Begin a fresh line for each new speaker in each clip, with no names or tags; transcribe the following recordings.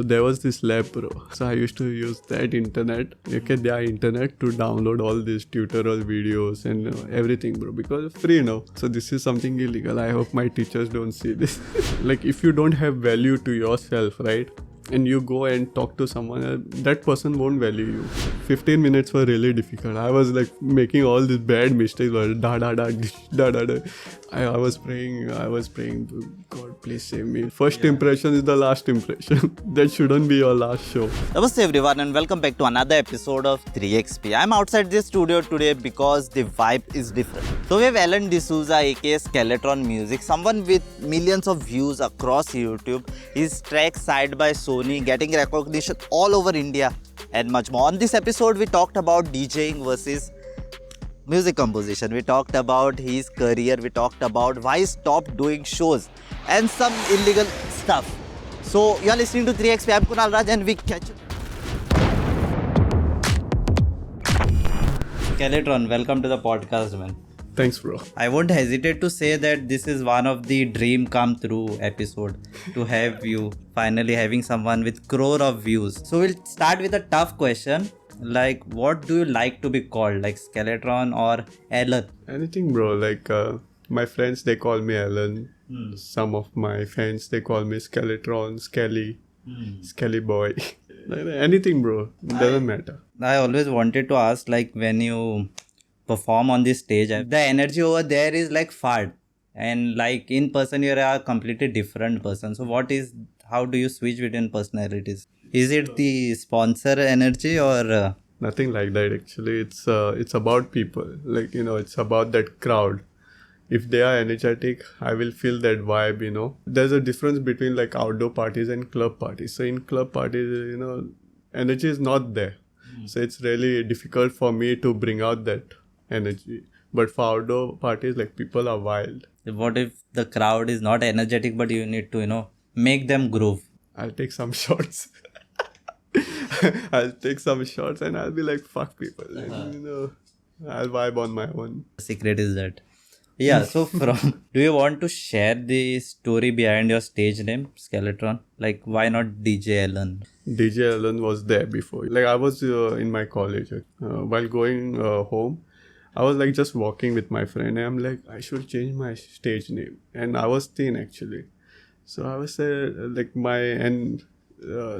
So there was this lab, bro. So I used to use that internet, their internet to download all these tutorial videos and everything, bro, because it's free now. So this is something illegal. I hope my teachers don't see this. Like if you don't have value to yourself, right? And you go and talk to someone, that person won't value you. 15 minutes were really difficult. I was like making all these bad mistakes. I was praying, God, please save me. First impression is the last impression. That shouldn't be your last show.
Namaste everyone and welcome back to another episode of 3XP. I'm outside this studio today because the vibe is different. So we have Alan D'Souza aka Skeletron Music, someone with millions of views across YouTube. His tracks Side by Sony getting recognition all over India and much more. On this episode we talked about DJing versus music composition. We talked about his career. We talked about why he stopped doing shows and some illegal stuff. So you are listening to 3XP. I'm Kunal Raj and we catch you. Skeletron, welcome to the podcast, man.
Thanks, bro.
I won't hesitate to say that this is one of the dream come true episode to have you finally having someone with crore of views. So we'll start with a tough question. Like, what do you like to be called? Like Skeletron or Alan?
Anything, bro. Like my friends, they call me Alan. Some of my friends, they call me Skeletron, Skelly, Skelly boy. Anything, bro. It doesn't matter.
I always wanted to ask, like, when you perform on this stage, the energy over there is like fart, and like in person you're a completely different person. So how do you switch between personalities? Is it the sponsor energy or
Nothing like that, actually. It's about people. Like, it's about that crowd. If they are energetic, I will feel that vibe. There's a difference between like outdoor parties and club parties. So in club parties, energy is not there. So it's really difficult for me to bring out that energy. But for outdoor parties, like, people are wild.
What if the crowd is not energetic but you need to make them groove?
I'll take some shots. I'll take some shots and I'll be like, fuck people. And, I'll vibe on my own.
The secret is that. Yeah, so do you want to share the story behind your stage name, Skeletron? Like, why not DJ Alan?
DJ Alan was there before. Like, I was in my college. While going home, I was like just walking with my friend and I'm like, I should change my stage name. And I was thin, actually. So I was like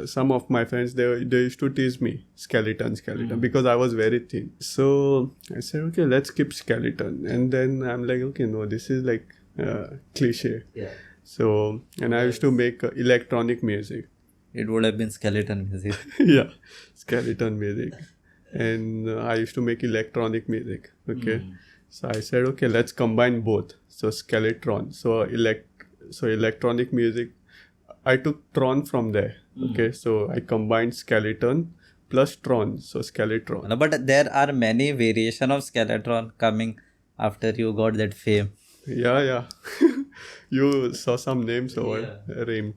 some of my friends, they used to tease me, skeleton, because I was very thin. So I said, okay, let's keep skeleton. And then I'm like, okay, no, this is like cliche. Yeah. So, and I used to make electronic music.
It would have been skeleton music.
Yeah, skeleton music. And I used to make electronic music. Okay. So I said, okay, let's combine both. So Skeletron. So electronic music. I took Tron from there. Okay, so I combined skeleton plus Tron, so Skeletron.
But there are many variations of Skeletron coming after you got that fame.
Yeah. You saw some names over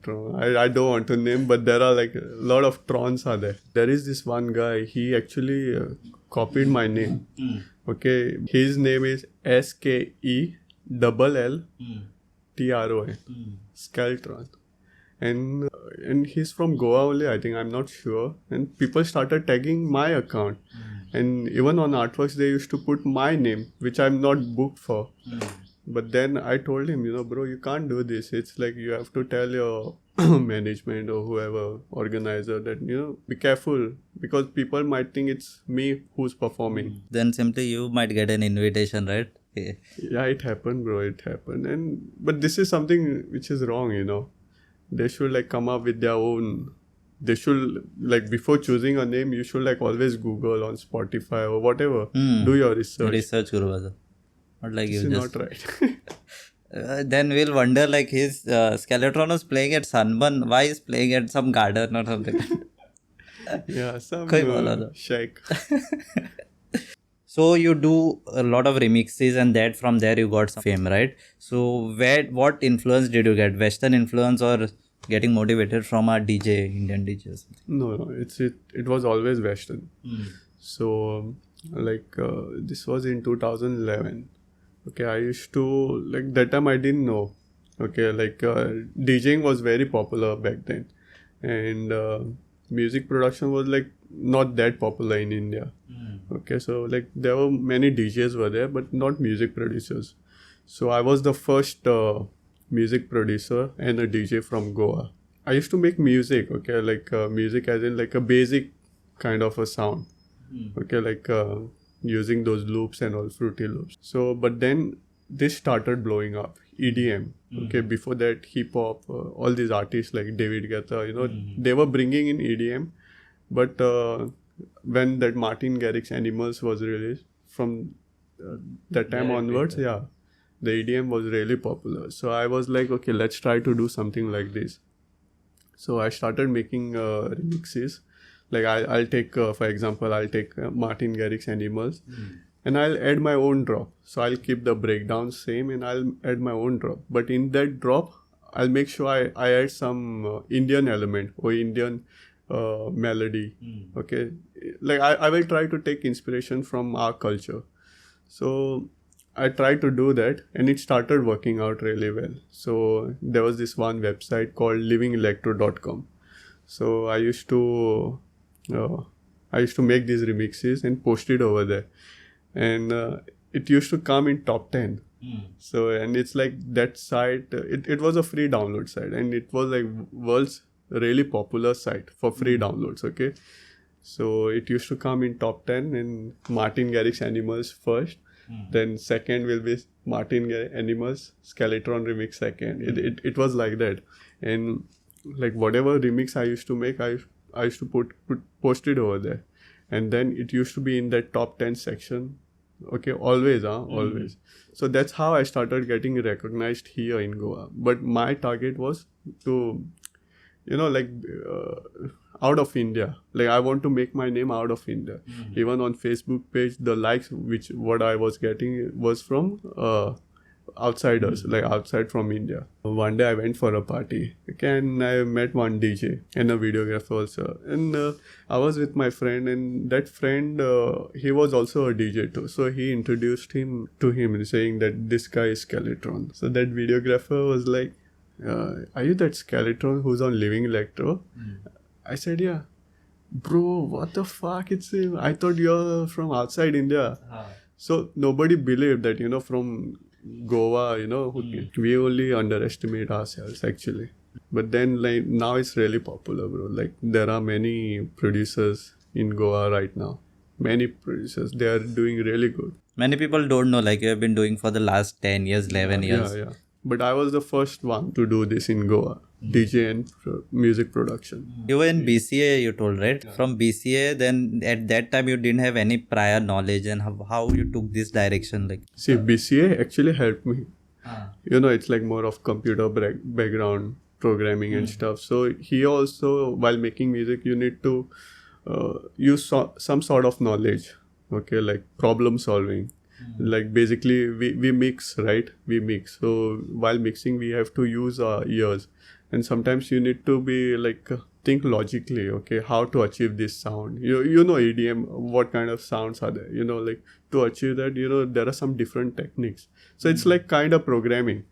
Tron. I don't want to name, but there are like a lot of Trons are there. There is this one guy, he actually copied my name. Okay, his name is Skeletron. Skeletron. And he's from Goa only, I think. I'm not sure. And people started tagging my account. And even on artworks, they used to put my name, which I'm not booked for. But then I told him, bro, you can't do this. It's like you have to tell your management or whoever, organizer, that, be careful. Because people might think it's me who's performing.
Then simply you might get an invitation, right?
Yeah, it happened, bro. It happened. But this is something which is wrong, They should like come up with their own. They should like, before choosing a name, you should like always Google on Spotify or whatever. Do your research.
Research karo. Not like
this
you
is
just.
Not right.
Then we'll wonder like his Skeletron was playing at Sunburn. Why is playing at some garden or something?
Yeah, some shack.
So you do a lot of remixes and that from there you got some fame, right? So what influence did you get? Western influence or getting motivated from a DJ, Indian DJ?
No, it was always Western. So like this was in 2011. Okay, I used to, like, that time I didn't know. Okay, like DJing was very popular back then. and music production was like not that popular in India. Okay, so like there were many DJs were there, but not music producers. So I was the first music producer and a DJ from Goa. I used to make music, okay, like music as in like a basic kind of a sound, okay, like using those loops and all fruity loops. So, but then this started blowing up. EDM, okay. Before that, hip hop, all these artists like David Guetta, you know, they were bringing in EDM, but when that Martin Garrix's Animals was released, from that time onwards, yeah, the EDM was really popular. So I was like, okay, let's try to do something like this. So I started making remixes. Like I'll take, for example, I'll take Martin Garrix's Animals, and I'll add my own drop. So I'll keep the breakdown same, and I'll add my own drop. But in that drop, I'll make sure I add some Indian element or Indian melody. Okay, like I will try to take inspiration from our culture. So I tried to do that, and it started working out really well. So there was this one website called livingelectro.com. So I used to make these remixes and post it over there, and it used to come in top 10. So, and it's like that site, it was a free download site, and it was like world's really popular site for free downloads. Okay, so it used to come in top 10, and Martin Garrix's Animals first. Then second will be Martin Animals Skeletron remix second. It was like that, and like whatever remix I used to make, I used to post it over there, and then it used to be in that top 10 section. Okay, always, always. So that's how I started getting recognized here in Goa. But my target was to, you know, like out of India. Like I want to make my name out of India. Even on Facebook page, the likes what I was getting was from outsiders, like outside from India. One day I went for a party, okay, and I met one DJ and a videographer also. And I was with my friend, and that friend, he was also a DJ too. So he introduced him to him, saying that this guy is Skeletron. So that videographer was like, are you that Skeletron who's on Living Electro? I said, yeah. Bro, what the fuck? It's him. I thought you're from outside India. So nobody believed that, you know, from Goa, you know, we only underestimate ourselves actually. But then like now it's really popular, bro. Like there are many producers in Goa right now. Many producers, they are doing really good.
Many people don't know, like you have been doing for the last 10 years, 11 years.
Yeah. But I was the first one to do this in Goa, DJ and music production.
You were in BCA, you told, right? Yeah. From BCA, then at that time you didn't have any prior knowledge, and how you took this direction? Like,
see, BCA actually helped me. You know, it's like more of computer background, programming and stuff. So here also, while making music, you need to use some sort of knowledge, okay, like problem solving. Like basically we mix, right? We mix. So while mixing, we have to use our ears. And sometimes you need to be like, think logically, okay, how to achieve this sound. You know EDM, what kind of sounds are there? You know, like to achieve that, you know, there are some different techniques. So it's like kind of programming.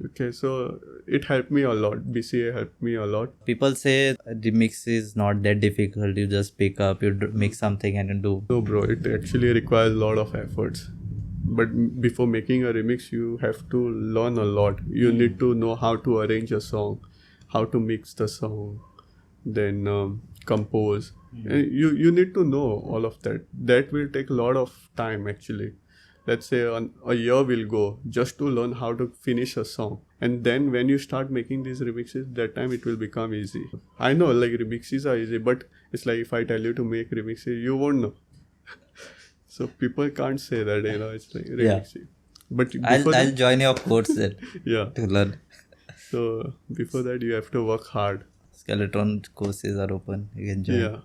Okay, so it helped me a lot. BCA helped me a lot.
People say remix is not that difficult. You just pick up, you mix something and you do.
No, bro, it actually requires a lot of efforts. But before making a remix, you have to learn a lot. You need to know how to arrange a song, how to mix the song, then compose. And you need to know all of that. That will take a lot of time actually. Let's say a year will go just to learn how to finish a song. And then when you start making these remixes, that time it will become easy. I know like remixes are easy, but it's like if I tell you to make remixes, you won't know. So people can't say that, you know, it's like remixing. Yeah. But
I'll join your course then.
Yeah.
To learn.
So before that, you have to work hard.
Skeletron courses are open. You can join.
Yeah.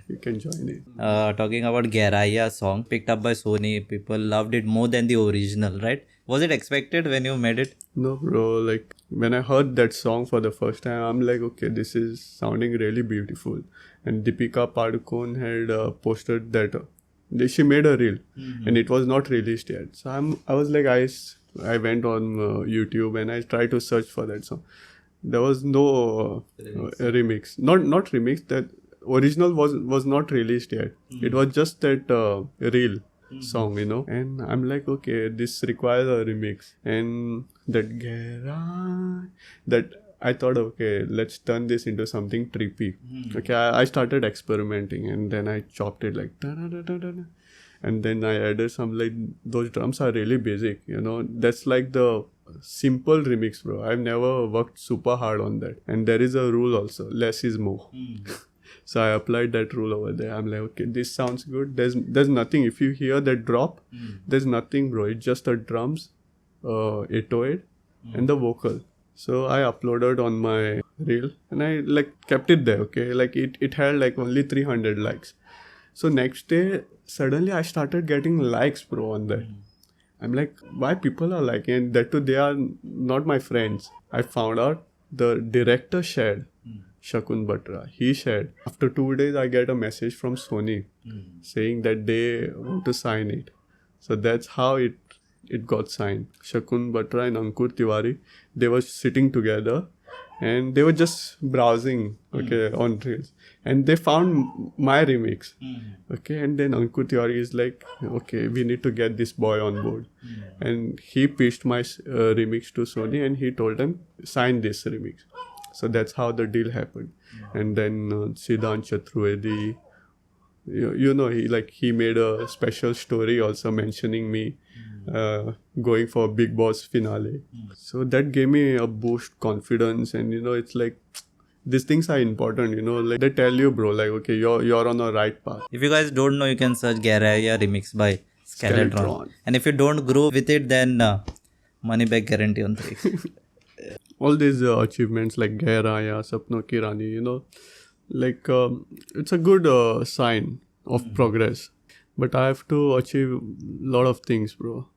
You can join it.
Talking about Geraya song picked up by Sony, people loved it more than the original, right? Was it expected when you made it?
No, bro. Like when I heard that song for the first time, I'm like, okay, this is sounding really beautiful. And Deepika Padukone had posted that. She made a reel, and it was not released yet. So I was like, I went on YouTube and I tried to search for that song. There was no remix. Not remix. That original was not released yet. It was just that reel song, And I'm like, okay, this requires a remix. And that I thought, okay, let's turn this into something trippy. Okay, I started experimenting, and then I chopped it like da-da-da-da-da. And then I added some, like, those drums are really basic, That's like the simple remix, bro. I've never worked super hard on that. And there is a rule also, less is more. So I applied that rule over there. I'm like, okay, this sounds good. There's nothing. If you hear that drop, there's nothing, bro. It's just the drums, 808, and the vocal. So I uploaded on my reel, and I kept it there, okay? It had only 300 likes. So next day, suddenly I started getting likes, bro, on that. I'm like, why people are liking? And that too, they are not my friends. I found out the director shared, Shakun Batra. He shared. After 2 days, I get a message from Sony saying that they want to sign it. So that's how it got signed. Shakun Batra and Ankur Tiwari, they were sitting together and they were just browsing, on Reels. And they found my remix. Okay, and then Ankur Tiwari is like, okay, we need to get this boy on board. And he pitched my remix to Sony and he told them, sign this remix. So that's how the deal happened. And then Siddhant Chaturvedi, he made a special story also mentioning me going for Big Boss finale. So that gave me a boost confidence, and it's like these things are important, they tell you, bro, okay, you're on the right path.
If you guys don't know, you can search Garaya remix by Skeletron. And if you don't grow with it, then money back guarantee on 3.
All these achievements like Gairaya, Sapno Ki Rani, it's a good sign of progress. But I have to achieve a lot of things, bro.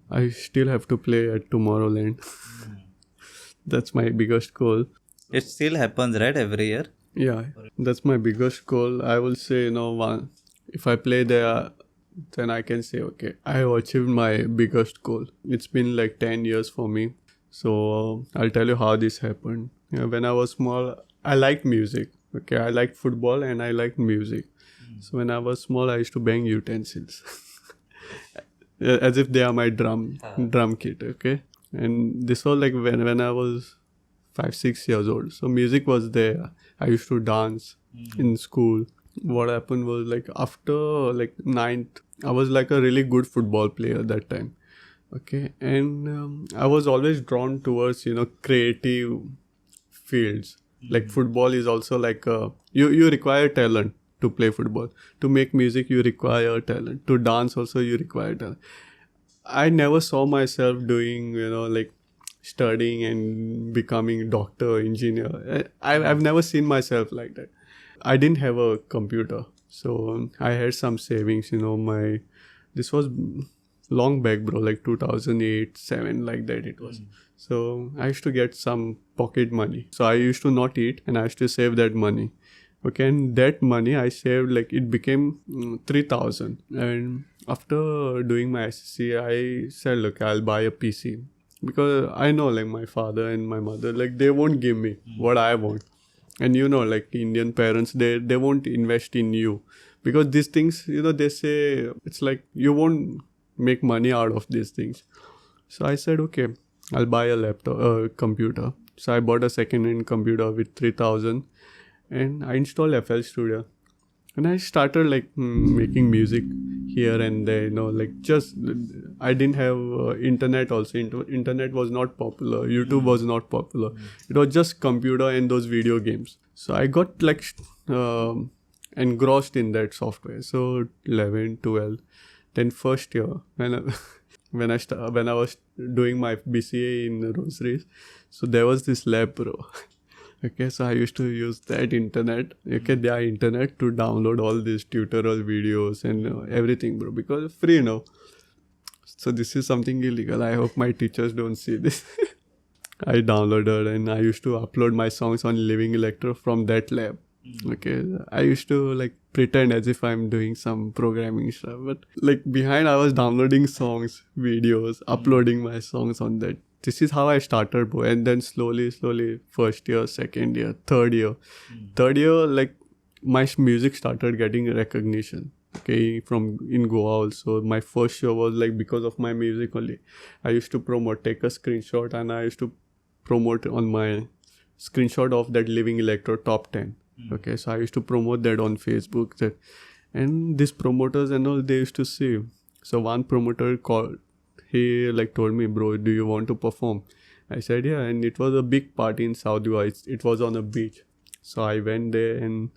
I still have to play at Tomorrowland. That's my biggest goal.
It still happens, right, every year?
Yeah, that's my biggest goal. I will say, if I play there, then I can say, okay, I have achieved my biggest goal. It's been 10 years for me. So I'll tell you how this happened. When I was small, I liked music. Okay, I liked football and I liked music. So when I was small, I used to bang utensils. As if they are my drum kit, okay? And this was when I was 5-6 years old. So music was there. I used to dance in school. What happened was after 9th, I was a really good football player that time. Okay, and I was always drawn towards, creative fields. Football is also you require talent to play football. To make music, you require talent. To dance also, you require talent. I never saw myself doing, studying and becoming doctor, engineer. I've never seen myself like that. I didn't have a computer. So I had some savings, this was long back, bro, 2008, 7, like that it was. So I used to get some pocket money. So I used to not eat and I used to save that money. Okay, and that money I saved, it became 3,000. And after doing my SSC, I said, look, I'll buy a PC. Because I know, my father and my mother, they won't give me what I want. And Indian parents, they won't invest in you. Because these things, they say, it's you won't make money out of these things. So I said, okay, I'll buy a computer. So I bought a second-hand computer with 3,000 and I installed FL Studio. And I started making music here and there, just, I didn't have internet also. Internet was not popular. YouTube was not popular. It was just computer and those video games. So I got engrossed in that software. So 11, 12. Then first year, when I was doing my BCA in Rosaries, so there was this lab, bro. Okay, so I used to use that internet, their internet to download all these tutorial videos and everything, bro, because free, So this is something illegal. I hope my teachers don't see this. I downloaded and I used to upload my songs on Living Electro from that lab. Okay, I used to pretend as if I'm doing some programming stuff, but behind I was downloading songs, videos, uploading my songs on that this is how I started, bro. And then slowly, first year, second year, third year. Third year, like my music started getting recognition. Okay, from in Goa also. My first show was like because of my music only. I used to take a screenshot, and I used to promote on my screenshot of that Living Electro top 10. Okay, so I used to promote that on Facebook. And these promoters and all, they used to see. So one promoter called, he like told me, bro, do you want to perform? I said, yeah. And it was a big party in South Goa. It was on a beach. So I went there and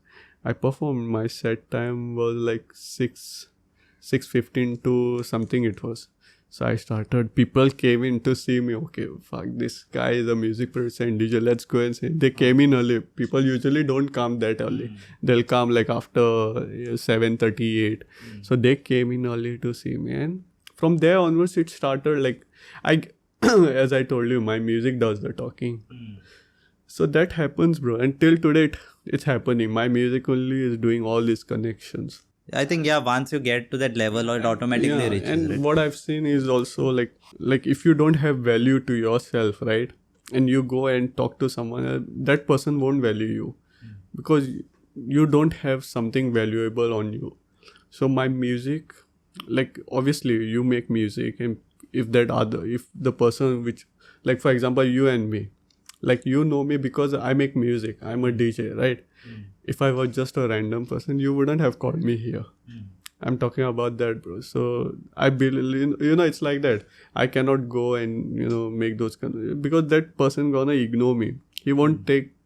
I performed. My set time was like 6:15 to something it was. So I started, people came in to see me. Okay, fuck, this guy is a music producer and DJ, let's go and see. They came in early. People usually don't come that early. They'll come like after 7:38. So they came in early to see me. And from there onwards, it started like, as I told you, my music does the talking. So that happens, bro. And till today, it's happening. My music only is doing all these connections.
I think, once you get to that level, it automatically reaches.
And
right?
what I've seen is also like if you don't have value to yourself, right? And you go and talk to someone, that person won't value you because you don't have something valuable on you. So my music, like obviously you make music, and if the person which, like for example, you and me, like you know me because I make music, I'm a DJ, right? If I was just a random person, you wouldn't have called me here. I'm talking about that, bro. So I believe, it's like that. I cannot go and, make those because that person gonna ignore me. He won't take,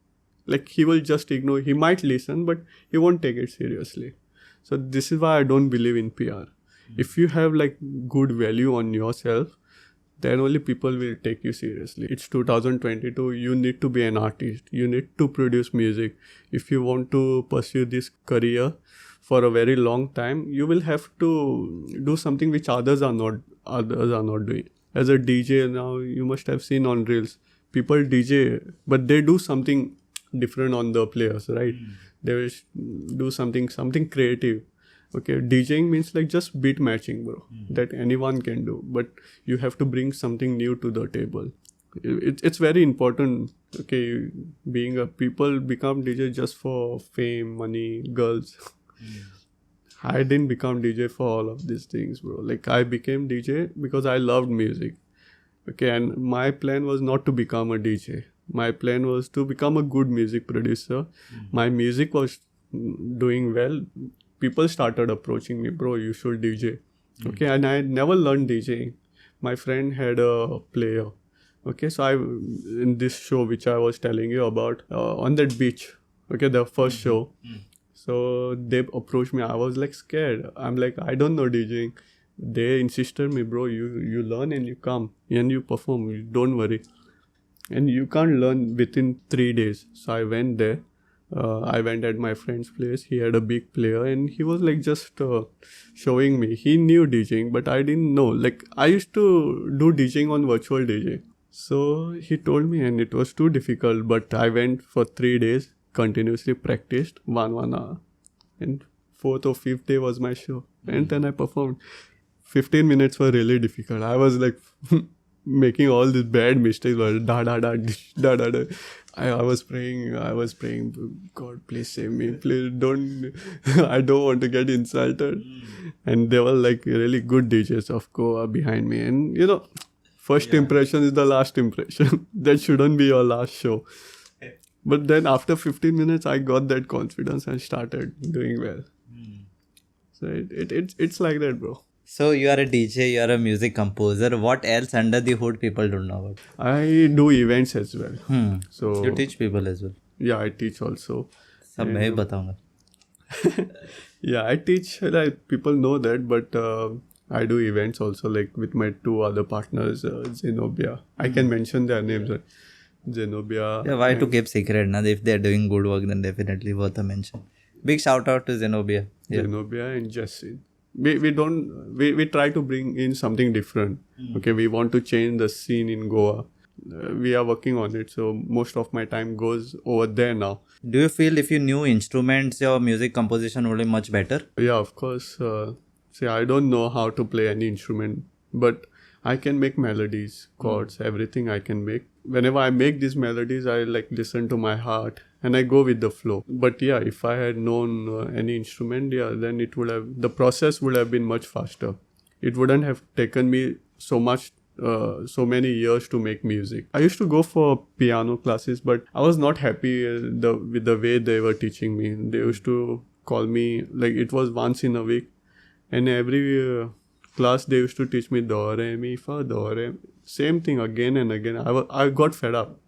like he will just ignore. He might listen, but he won't take it seriously. So this is why I don't believe in PR. If you have like good value on yourself, then only people will take you seriously. It's 2022. You need to be an artist. You need to produce music. If you want to pursue this career for a very long time, you will have to do something which others are not doing. As a DJ now, you must have seen on Reels, people DJ, but they do something different on the players, right? They will do something creative. Okay, DJing means like just beat matching, bro. That anyone can do, but you have to bring something new to the table. It's very important. Okay, people become DJ just for fame, money, girls. I didn't become DJ for all of these things, bro. Like I became DJ because I loved music. Okay, and my plan was not to become a DJ. My plan was to become a good music producer. My music was doing well. People started approaching me, bro, you should DJ. Okay, and I never learned DJing. My friend had a player. Okay, so in this show which I was telling you about, on that beach, okay, the first show. So they approached me. I was like scared. I'm like, I don't know DJing. They insisted me, bro, you learn and you come and you perform. Don't worry. And you can't learn within 3 days. So I went there. I went at my friend's place. He had a big player and he was like just showing me. He knew DJing, but I didn't know. Like I used to do DJing on virtual DJ. So he told me and it was too difficult, but I went for 3 days, continuously practiced 1 hour. And 4th or 5th day was my show. And then I performed. 15 minutes were really difficult. I was like making all these bad mistakes. Da. I was praying, God, please save me. Please don't, I don't want to get insulted. And there were like really good DJs of Goa behind me. And first impression is the last impression. That shouldn't be your last show. But then after 15 minutes, I got that confidence and started doing well. So it's like that, bro.
So you are a DJ, you are a music composer. What else under the hood people don't know about?
I do events as well. So
you teach people as well?
Yeah, I teach also.
सब मैं ही बताऊंगा.
Yeah, I teach. Like people know that, but I do events also, like with my 2 other partners, Zenobia. I can mention their names. Zenobia.
Yeah, why to keep secret? Na? If they are doing good work, then definitely worth a mention. Big shout out to Zenobia. Yeah.
Zenobia and Jessie. We try to bring in something different. Okay, we want to change the scene in Goa. We are working on it, so most of my time goes over there now.
Do you feel if you knew instruments, your music composition would be much better?
Yeah, of course. See, I don't know how to play any instrument, but I can make melodies, chords, everything I can make. Whenever I make these melodies, I like listen to my heart and I go with the flow. But yeah, if I had known any instrument, yeah, then the process would have been much faster. It wouldn't have taken me so many years to make music. I used to go for piano classes, but I was not happy with the way they were teaching me. They used to call me, like it was once in a week, and every class they used to teach me do, re, mi, fa, do, re. Same thing again and again. I got fed up.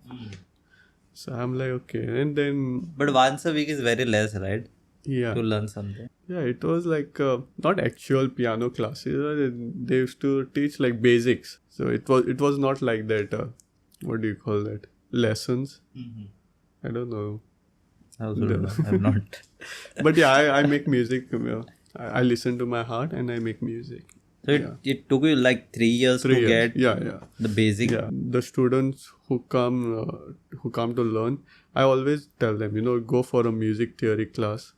So I'm like, okay. And then...
But once a week is very less, right?
Yeah.
To learn something.
Yeah, it was like not actual piano classes. They used to teach like basics. So it was not like that. What do you call that? Lessons. I don't know.
I'm not.
But yeah, I make music. I listen to my heart and I make music.
So it took you like 3 years to get the basic.
Yeah, the students who come to learn, I always tell them, go for a music theory class.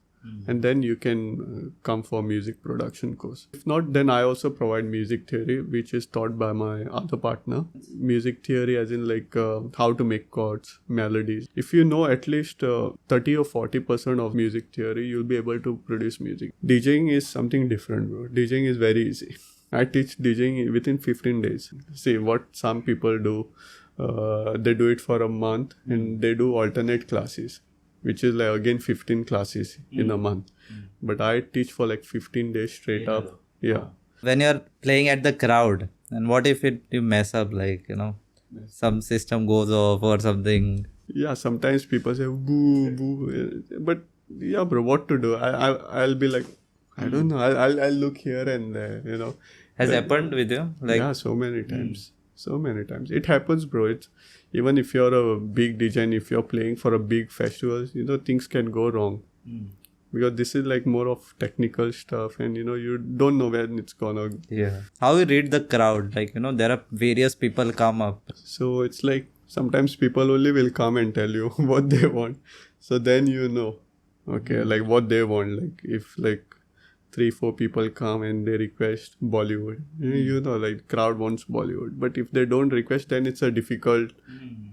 And then you can come for music production course. If not, then I also provide music theory, which is taught by my other partner. Music theory as in like how to make chords, melodies. If you know at least 30 or 40% of music theory, you'll be able to produce music. DJing is something different, bro. DJing is very easy. I teach DJing within 15 days. See, what some people do, they do it for a month and they do alternate classes, which is like again 15 classes in a month. But I teach for like 15 days straight up. Yeah.
When you're playing at the crowd, and what if you mess up, like, some system goes off or something?
Yeah, sometimes people say boo, boo. But yeah, bro, what to do? I'll be like, I don't know. I'll look here and there,
Has happened with you? Like,
yeah, so many times. So many times. It happens, bro. Even if you're a big DJ and if you're playing for a big festival, things can go wrong. Because this is like more of technical stuff and, you don't know when it's gonna...
Yeah. How you read the crowd? Like, there are various people come up.
So it's like sometimes people only will come and tell you what they want. So then okay, like what they want. Like if like 3-4 people come and they request Bollywood, like crowd wants Bollywood. But if they don't request, then it's a difficult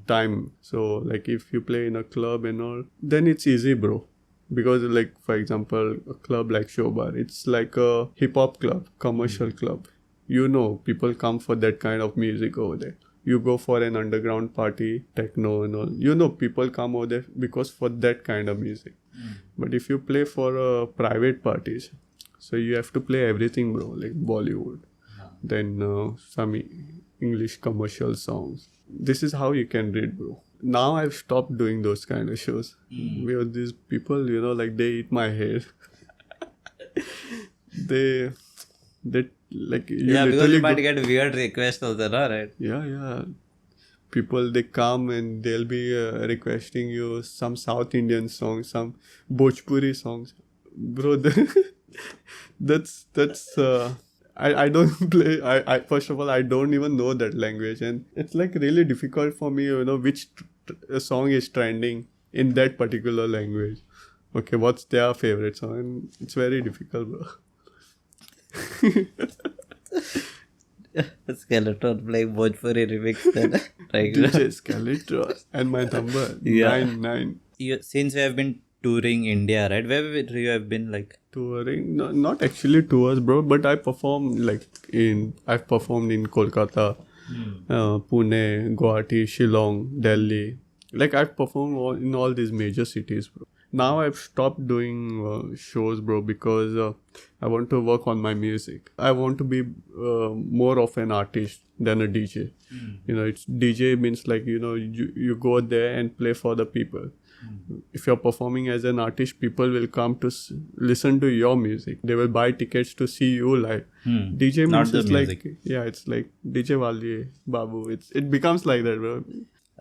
time. So like if you play in a club and all, then it's easy, bro. Because like, for example, a club like Showbar, it's like a hip-hop club, commercial club. People come for that kind of music over there. You go for an underground party, techno and all, people come over there because for that kind of music. But if you play for private parties, so you have to play everything, bro, like Bollywood, then some English commercial songs. This is how you can read, bro. Now I've stopped doing those kind of shows. Where these people, like they eat my hair. they like
because you might get weird requests also, right?
Yeah. People, they come and they'll be requesting you some South Indian songs, some Bhojpuri songs, bro. That's I don't play. I first of all, I don't even know that language, and it's like really difficult for me, which song is trending in that particular language. Okay, what's their favorite song? And it's very difficult, bro.
Skeleton playing Bhojpuri remix then. Right?
DJ Skeletron and my number 99.
Since you have been touring India, right? Where you have been like?
Touring? No, not actually tours, bro, but I perform I've performed in Kolkata, Pune, Guwahati, Shillong, Delhi. Like I've performed in all these major cities, bro. Now I've stopped doing shows, bro, because I want to work on my music. I want to be more of an artist than a DJ. It's DJ means like, you go there and play for the people. If you're performing as an artist, people will come to listen to your music. They will buy tickets to see you live. DJ means it's like, it's like DJ Wali, Babu. It becomes like that, bro.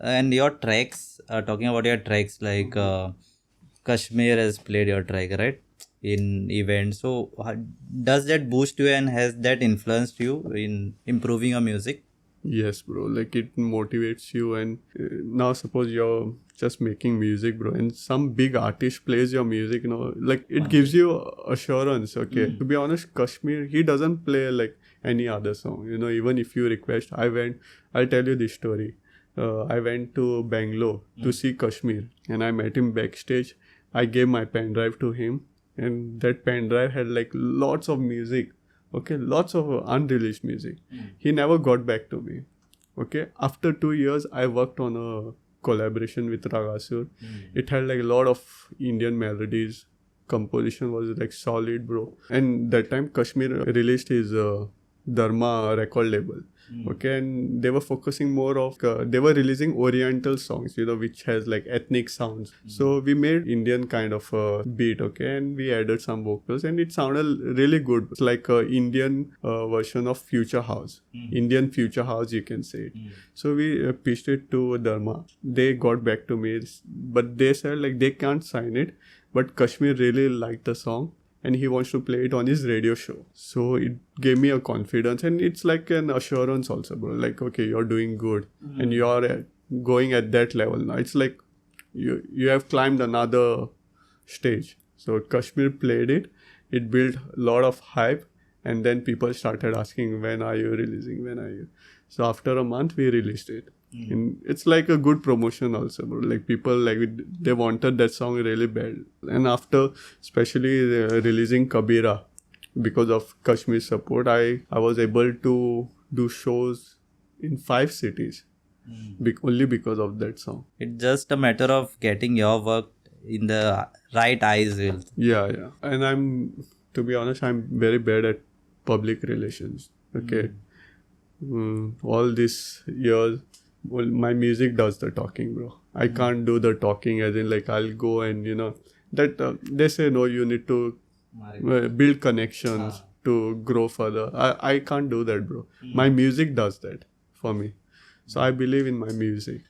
And your tracks, talking about your tracks, like Kashmir has played your track, right? In events. So does that boost you and has that influenced you in improving your music?
Yes, bro. Like it motivates you, and now suppose you're just making music, bro, and some big artist plays your music, like it gives you assurance. Okay, to be honest, Kashmir, he doesn't play like any other song. Even if you request, I'll tell you this story. I went to Bangalore to see Kashmir, and I met him backstage. I gave my pen drive to him, and that pen drive had like lots of music. Okay, lots of unreleased music. He never got back to me. Okay, after 2 years, I worked on a collaboration with Ragasur. It had like a lot of Indian melodies. Composition was like solid, bro. And that time, Kashmir released his Dharma record label. Okay, and they were focusing more of they were releasing oriental songs, which has like ethnic sounds. So we made Indian kind of beat, okay, and we added some vocals, and it sounded really good. It's like a Indian version of future house, Indian future house, you can say it. So we pitched it to Dharma. They got back to me, but they said like they can't sign it, but Kashmir really liked the song, and he wants to play it on his radio show. So it gave me a confidence, and it's like an assurance also, bro. Like, okay, you're doing good, and you're going at that level now. It's like you have climbed another stage. So Kashmir played it. It built a lot of hype, and then people started asking, when are you releasing? When are you? So after a month, we released it. And it's like a good promotion also, bro. Like people they wanted that song really bad, and after especially releasing Kabira, because of Kashmir support, I was able to do shows in 5 cities only because of that song.
It's just a matter of getting your work in the right eyes.
Yeah. And to be honest, I'm very bad at public relations. Okay. All these years, well, my music does the talking, bro. I can't do the talking as in like I'll go and that they say no, you need to build connections to grow further. I can't do that, bro. My music does that for me. So I believe in my music.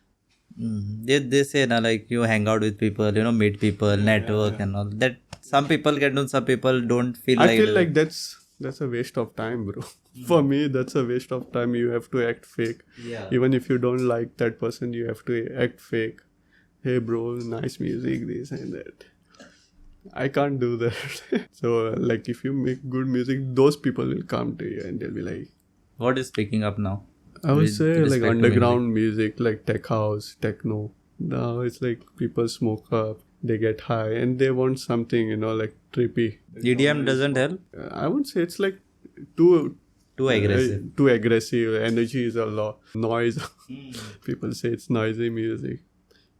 They say like you hang out with people, meet people, network and all that. Some people can do, some people don't feel
I
like.
feel like that's a waste of time, bro. For me, that's a waste of time. You have to act fake.
Yeah.
Even if you don't like that person, you have to act fake. Hey, bro, nice music, this and that. I can't do that. So, like, if you make good music, those people will come to you and they'll be like...
What is picking up now?
I would say, like,
respect to
underground music, like tech house, techno. Now it's like people smoke up, they get high, and they want something, like trippy.
EDM doesn't help?
I would say it's like too
aggressive.
Too aggressive. Energy is a lot. Noise. People say it's noisy music.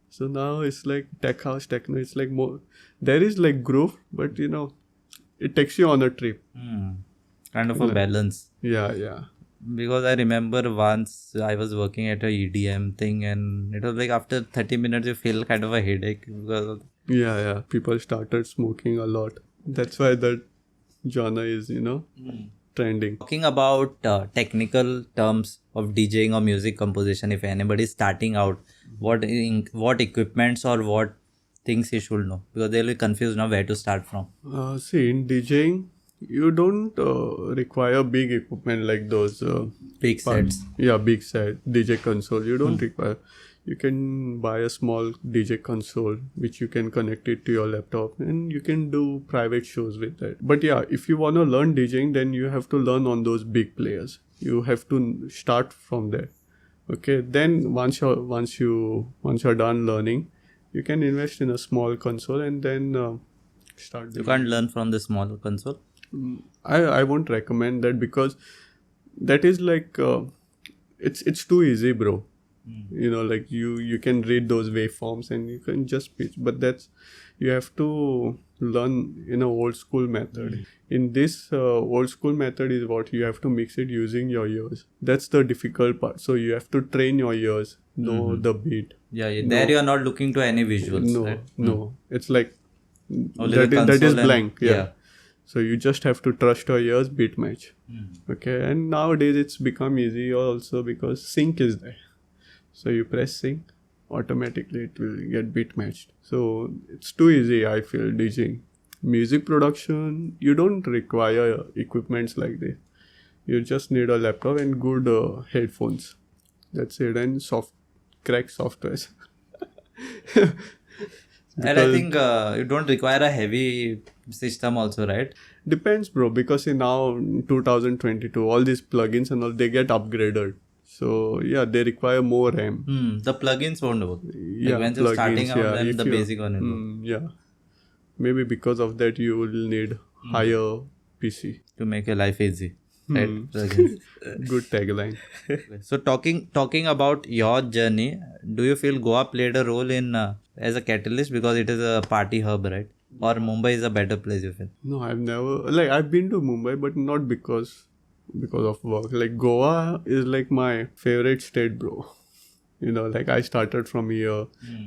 So now it's like tech house, techno. It's like more. There is like groove, but it takes you on a trip.
Kind of a balance.
Yeah.
Because I remember once I was working at a EDM thing, and it was like after 30 minutes you feel kind of a headache because of...
Yeah. People started smoking a lot. That's why that genre is, trending.
Talking about technical terms of DJing or music composition, if anybody is starting out, what equipments or what things he should know, because they'll be confused now where to start from.
See, in DJing, you don't require big equipment like those
Big sets.
Yeah, big set DJ console. You don't require. You can buy a small DJ console which you can connect it to your laptop, and you can do private shows with that. But yeah, if you want to learn DJing, then you have to learn on those big players. You have to start from there. Okay, then once you're done learning, you can invest in a small console and then start.
You can't learn from the small console.
I won't recommend that, because that is like it's too easy, bro. Like you can read those waveforms and you can just pitch, but you have to learn in a old school method. In this old school method is what you have to mix it using your ears. That's the difficult part. So you have to train your ears, know the beat.
There you are not looking to any visuals.
No. It's like
only
that is blank.
Yeah.
So you just have to trust your ears, beat match. Okay, and nowadays it's become easy also because sync is there. So you press sync, automatically it will get beat matched. So it's too easy, I feel, DJing. Music production, you don't require equipments like this. You just need a laptop and good headphones. That's it. And crack softwares.
And I think you don't require a heavy system also, right?
Depends, bro, because in now 2022, all these plugins and all, they get upgraded. So yeah, they require more RAM.
The plugins won't work.
Yeah,
Like when you're starting out, then
if
the basic one will work.
Yeah, maybe because of that you will need higher PC.
To make your life easy. Right? Plugins.
Good tagline.
So talking about your journey, do you feel Goa played a role in as a catalyst because it is a party hub, right? Or Mumbai is a better place, you feel?
No, I've been to Mumbai, but not because of work. Like Goa is like my favorite state, bro. Like I started from here.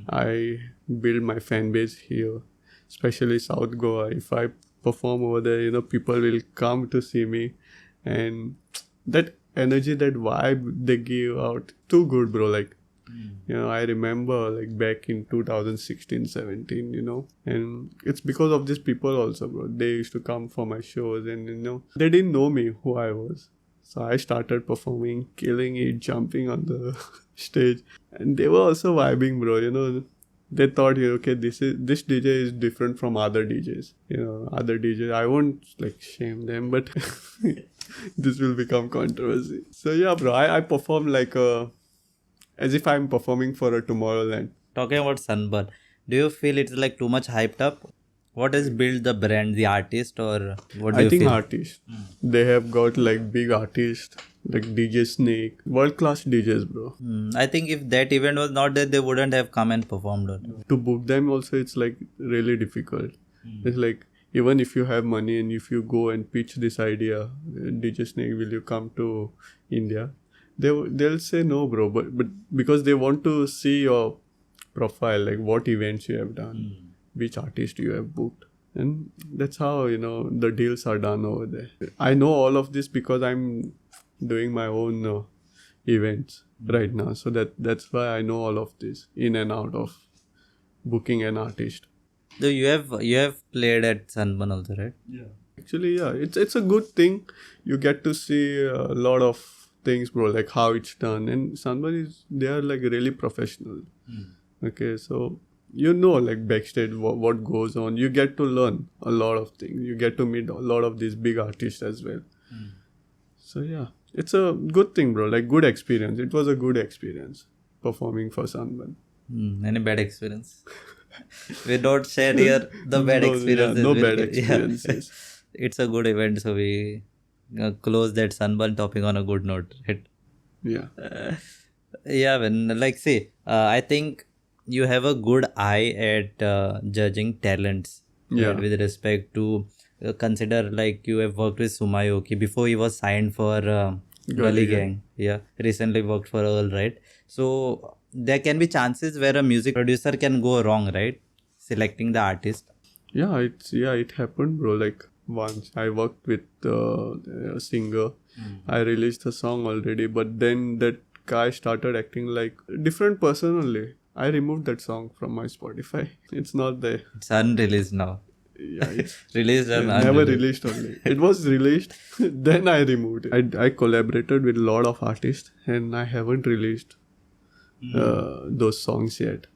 I built my fan base here, especially South Goa. If I perform over there, people will come to see me, and that energy, that vibe they give out, too good, bro. Like, I remember like back in 2016-17, and it's because of these people also, bro. They used to come for my shows, and they didn't know me who I was. So I started performing, killing it, jumping on the stage, and they were also vibing, bro. They thought, okay, this DJ is different from other DJs. Other DJs, I won't like shame them, but this will become controversy. So yeah, bro, I perform like as if I'm performing for a Tomorrowland.
Talking about Sunburn, do you feel it's like too much hyped up? What has built the brand, the artist, or what do you
I think
feel?
artists. They have got like big artists like DJ Snake, world class DJs, bro.
I think if that event was not there, they wouldn't have come and performed.
To book them also, it's like really difficult. It's like, even if you have money and if you go and pitch this idea, DJ Snake, will you come to India? They'll say no, bro. But because they want to see your profile, like what events you have done, which artist you have booked. And that's how, the deals are done over there. I know all of this because I'm doing my own events right now. So that's why I know all of this in and out of booking an artist.
So you have played at Sunburn also, right?
Yeah. Actually, yeah, it's a good thing. You get to see a lot of things, bro, like how it's done. And Sunburn they are like really professional. Okay, so like backstage what goes on. You get to learn a lot of things. You get to meet a lot of these big artists as well. So yeah, it's a good thing, bro. Like good experience. It was a good experience performing for Sunburn.
Any bad experience? We don't share here the bad experiences.
No bad experiences.
It's a good event, so we close that Sunburn topic on a good note, right?
Yeah.
I think you have a good eye at judging talents.
Yeah.
Right, with respect to consider like you have worked with Tsumyoki before he was signed for Gully Gang. Yeah, recently worked for Rahul, right? So there can be chances where a music producer can go wrong, right? Selecting the artist.
Yeah, it happened, bro. Like once I worked with a singer. I released a song already, but then that guy started acting like a different person only. I removed that song from my Spotify. It's not there.
It's unreleased now.
Yeah, it's
Released and
never
unreleased.
released only. It was released, then I removed it. I collaborated with a lot of artists and I haven't released those songs yet.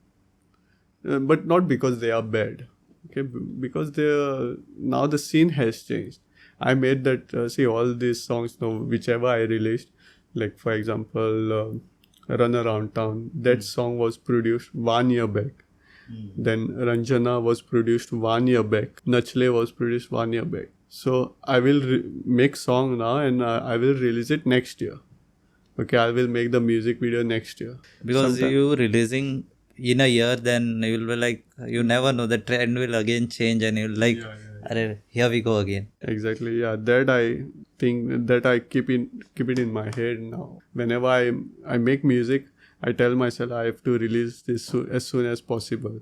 But not because they are bad. Okay, because now the scene has changed. I made that, all these songs now, whichever I released, like for example, Run Around Town, that song was produced 1 year back. Then Ranjana was produced 1 year back. Nachle was produced 1 year back. So I will make song now and I will release it next year. Okay, I will make the music video next year.
Because you releasing in a year, then you will be like, you never know, the trend will again change and you'll like, here we go again.
Exactly, yeah. That I think that I keep it in my head now. Whenever I make music, I tell myself I have to release this as soon as possible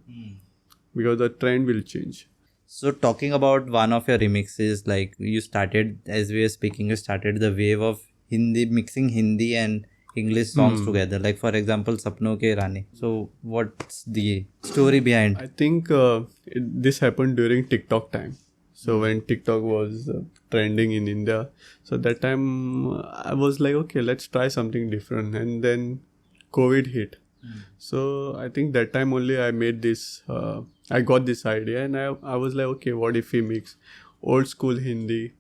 because the trend will change.
So talking about one of your remixes, like you started, as we were speaking, you started the wave of mixing Hindi and English songs together. Like for example, Sapno Ke Rani. So what's the story behind?
I think this happened during TikTok time. So when TikTok was trending in India, so that time I was like, okay, let's try something different. And then COVID hit. So I think that time only I made this, I got this idea, and I was like, okay, what if we mix old school Hindi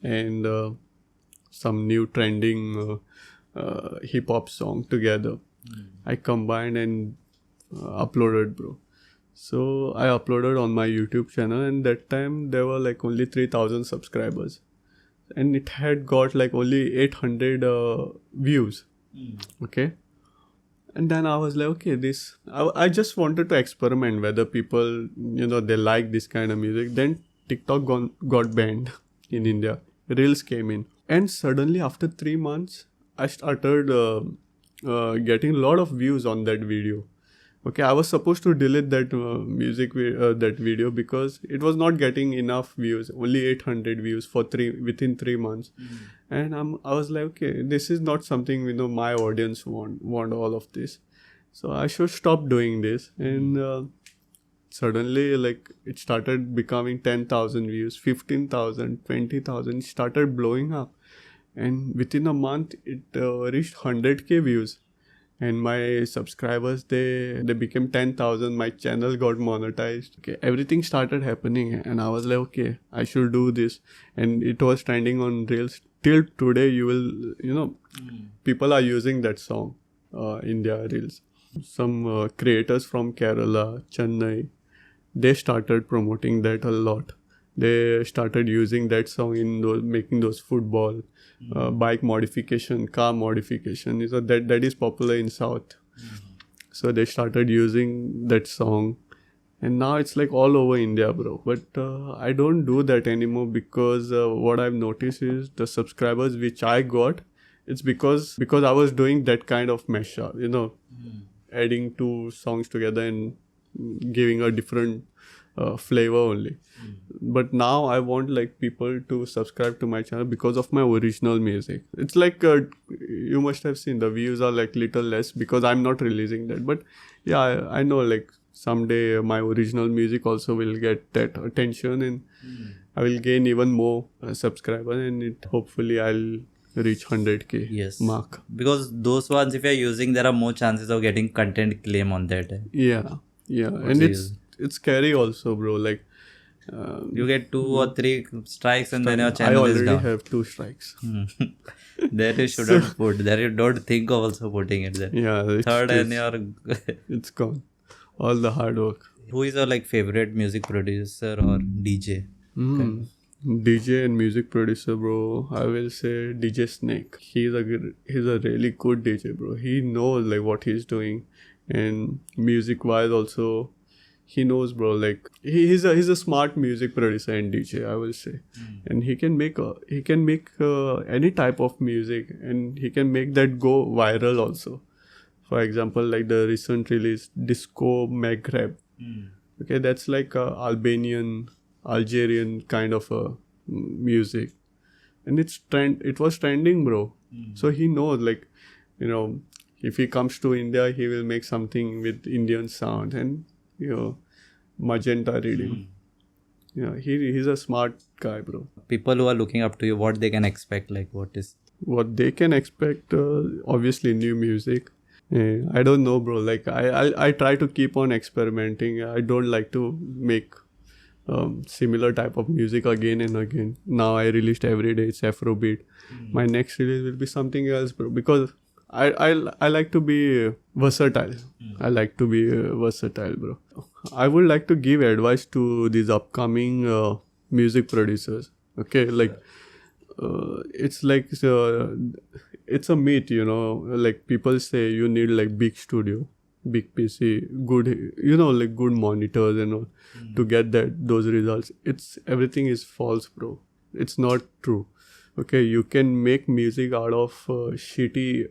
and some new trending hip hop song together. I combined and uploaded, bro. So I uploaded on my YouTube channel, and that time there were like only 3,000 subscribers, and it had got like only 800 views. Okay. And then I was like, okay, I just wanted to experiment whether people, they like this kind of music. Then TikTok got banned in India. Reels came in. And suddenly after 3 months, I started getting a lot of views on that video. Okay, I was supposed to delete that that video because it was not getting enough views, only 800 views within 3 months. And I was like, okay, this is not something my audience want all of this, so I should stop doing this. And suddenly, like, it started becoming 10,000 views, 15,000, 20,000. It started blowing up, and within a month it reached 100k views. And my subscribers, they became 10,000. My channel got monetized. Okay, everything started happening, and I was like, okay, I should do this. And it was trending on Reels. Till today, people are using that song in their Reels. Some creators from Kerala, Chennai, they started promoting that a lot. They started using that song in making those football, bike modification, car modification. So that is popular in South. So they started using that song, and now it's like all over India, bro. But I don't do that anymore because what I've noticed is the subscribers which I got, it's because I was doing that kind of mashup, adding two songs together and giving a different flavor only. But now I want like people to subscribe to my channel because of my original music. It's like you must have seen the views are like little less because I'm not releasing that. But yeah, I know like someday my original music also will get that attention, and I will gain even more subscribers, and hopefully I'll reach 100k mark.
Because those ones, if you're using, there are more chances of getting content claim on that.
Yeah. And it's scary also, bro. Like
you get 2 or 3 strikes and then your channel is down.
I already have 2 strikes.
There you shouldn't put. There you don't think of also putting it there.
Yeah.
Third and your
it's gone. All the hard work.
Who is your like favorite music producer or DJ?
DJ and music producer, bro. I will say DJ Snake. He's a really good DJ, bro. He knows like what he's doing, and music wise also he knows, bro. Like he's a smart music producer and DJ, I will say. And he can make any type of music, and he can make that go viral also. For example, like the recent release Disco Maghreb. Okay, that's like a Algerian kind of a music, and it was trending, bro. So he knows, like, if he comes to India, he will make something with Indian sound and magenta reading. Yeah, he's a smart guy, bro.
People who are looking up to you, what they can expect, like
what they can expect, obviously new music. I don't know, bro. Like I try to keep on experimenting. I don't like to make similar type of music again and again. Now I released every day. It's Afrobeat. My next release will be something else, bro. Because I like to be versatile. I like to be versatile, bro. I would like to give advice to these upcoming music producers. Okay, like it's like it's a myth, like people say you need like big studio, big PC, good, like good monitors and all to get those results. Everything is false, bro. It's not true. Okay, you can make music out of shitty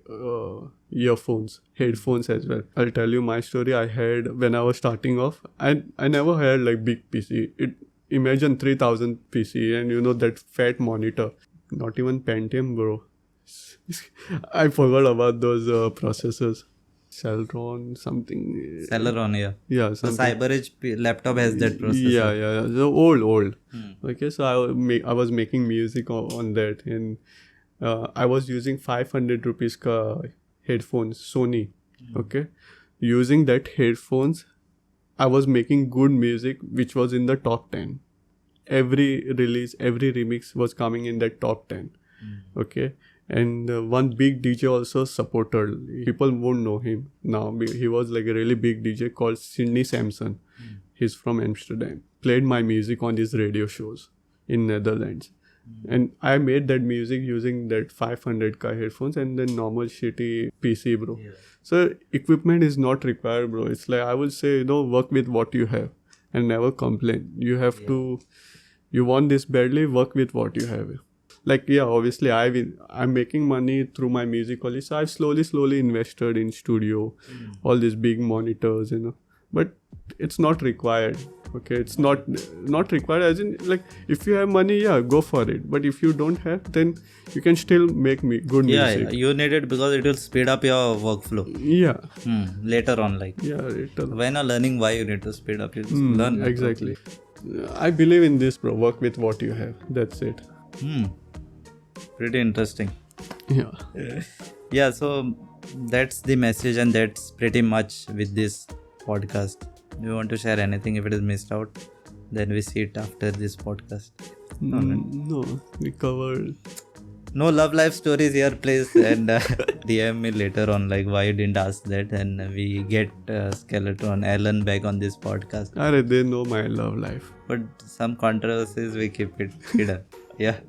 headphones as well. I'll tell you my story. I had, when I was starting off, I never had like big PC. Imagine 3000 PC and that fat monitor. Not even Pentium, bro. I forgot about those processors. Celeron, something.
Celeron, yeah.
Yeah,
something. The CyberEdge laptop has that processor.
Yeah. So old. Okay, so I was making music on that, and I was using 500 rupees ka headphones, Sony. Okay, using that headphones, I was making good music which was in the top 10. Every release, every remix was coming in that top 10. Okay, and one big DJ also supported. People won't know him now. He was like a really big DJ called Sidney Sampson. He's from Amsterdam. Played my music on these radio shows in Netherlands. And I made that music using that 500k headphones and then normal shitty PC, bro. So equipment is not required, bro. It's like I would say, work with what you have and never complain. You have to, you want this badly, work with what you have. Like, obviously I'm making money through my music only. So I've slowly invested in studio, all these big monitors, but it's not required. Okay, it's not required as in, like, if you have money, go for it. But if you don't have, then you can still make good music.
Yeah, you need it because it will speed up your workflow.
Yeah.
Later on, like.
Yeah, later.
When you're learning why you need to speed up, you just learn.
Exactly. I believe in this, bro. Work with what you have. That's it.
Pretty interesting.
Yeah.
Yeah, so that's the message, and that's pretty much with this podcast. Do you want to share anything if it is missed out? Then we see it after this podcast.
No, we covered.
No love life stories here, please. And DM me later on, like, why you didn't ask that. And we get Skeletron, Alan back on this podcast.
They know my love life.
But some controversies, we keep it hidden. Yeah.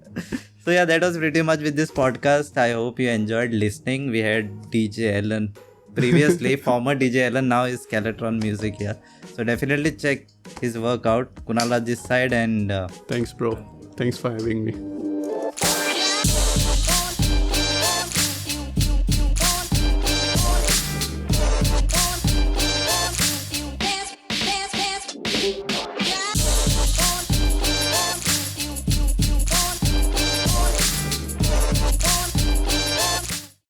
So yeah, that was pretty much with this podcast. I hope you enjoyed listening. We had DJ Alan previously, former DJ Alan, now is Skeletron Music here. So definitely check his work out. Kunal Raj this side, and
thanks, bro. Thanks for having me.